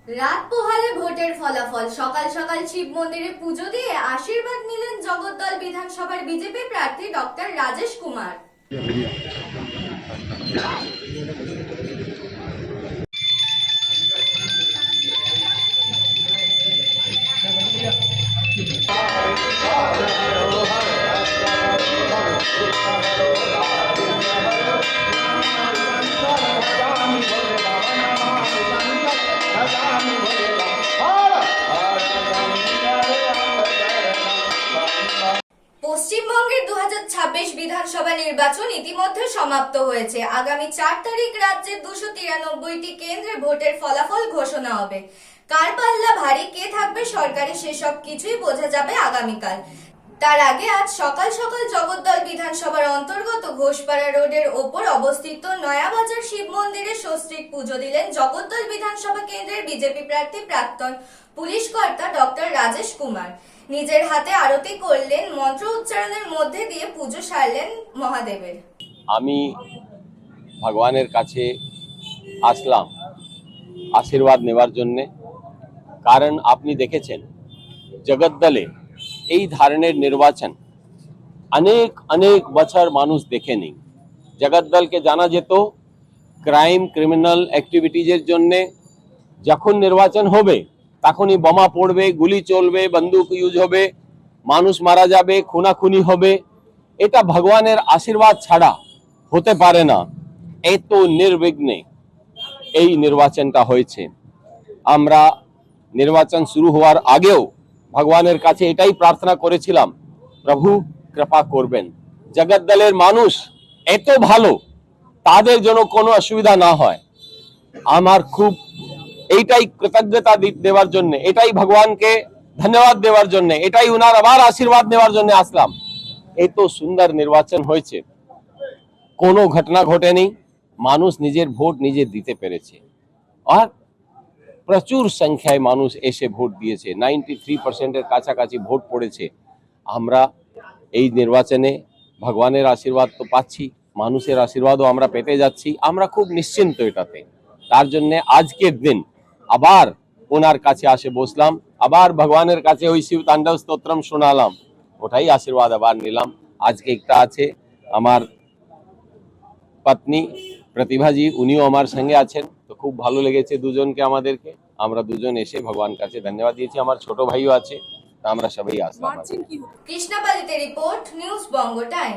রাত পোহালে ভোটের ফলাফল। সকাল সকাল শিব মন্দিরে পুজো দিয়ে আশীর্বাদ নিলেন জগদ্দল বিধানসভার বিজেপি প্রার্থী ডক্টর রাজেশ কুমার। পশ্চিমবঙ্গের 2026 বিধানসভা নির্বাচন ইতিমধ্যে সমাপ্ত হয়েছে। আগামী 4 তারিখ রাজ্যের 293টি কেন্দ্রে ভোটের ফলাফল ঘোষণা হবে। কার পাল্লা ভারী, কে থাকবে সরকারে, সেসব কিছুই বোঝা যাবে আগামীকাল। তার আগে আজ সকাল সকাল জগদ্দল বিধানসভার অন্তর্গত ঘোষপাড়া রোডের ওপর অবস্থিত নয়াবাজার শিব মন্দিরে ষষ্ঠীর পুজো দিলেন জগদ্দল বিধানসভা কেন্দ্রের বিজেপি প্রার্থী প্রাক্তন পুলিশ কর্তা ডক্টর রাজেশ কুমার। নিজের হাতে আরতি করলেন, মন্ত্র উচ্চারণের মধ্যে দিয়ে পুজো সারলেন মহাদেবের। আমি ভগবানের কাছে আসলাম আশীর্বাদ নেওয়ার জন্যে, কারণ আপনি দেখেছেন জগদ্দলে এই ধরনের নির্বাচন অনেক অনেক বছর মানুষ দেখেনি। জগদ্দলকে জানা যেত ক্রাইম ক্রিমিনাল অ্যাক্টিভিটিজের জন্যে। যখন নির্বাচন হবে তখনই বোমা পড়বে, গুলি চলবে, বন্দুক ইউজ হবে, মানুষ মারা যাবে, খুনাখুনি হবে। এটা ভগবানের আশীর্বাদ ছাড়া হতে পারে না। এত নির্বিঘ্নে এই নির্বাচনটা হয়েছে। আমরা নির্বাচন শুরু হওয়ার আগেও ভগবানের কাছে এটাই প্রার্থনা করেছিলাম, প্রভু কৃপা করবেন, জগদ্দলের মানুষ এত ভালো, তাদের জন্য কোনো অসুবিধা না হয়। আমার খুব এইটাই কৃতজ্ঞতা দেওয়ার জন্য, এটাই ভগবানকে ধন্যবাদ দেওয়ার জন্য, এটাই উনার আবার আশীর্বাদ নেওয়ার জন্য আসলাম। এত সুন্দর নির্বাচন হয়েছে, কোনো ঘটনা ঘটেনি, মানুষ নিজের ভোট নিজে দিতে পেরেছে। আর প্রচুর সংখ্যায় মানুষ এসে ভোট দিয়েছে, 93% কাছাকাছি ভোট পড়েছে। আমরা এই নির্বাচনে ভগবানের আশীর্বাদ তো পাচ্ছি, মানুষের আশীর্বাদও আমরা পেতে যাচ্ছি। আমরা খুব নিশ্চিন্ত এটাতে। তার জন্য আজকের দিন আবার ওনার কাছে আসে বসলাম, আবার ভগবানের কাছে ওই শিব তাণ্ডব স্তোত্রম শোনালাম, ওটাই আশীর্বাদ আবার নিলাম। আজকে একটা আছে আমার পত্নী প্রতিভাজি, উনিও আমার সঙ্গে আছেন। তো খুব ভালো লেগেছে দুজনকে আমাদেরকে। আমরা দুজন এসে ভগবান কাছে ধন্যবাদ দিয়েছি। আমার ছোট ভাইও আছে, আমরা সবাই আসলাম। কৃষ্ণাপালিতে রিপোর্ট, নিউজ বঙ্গ টাইম।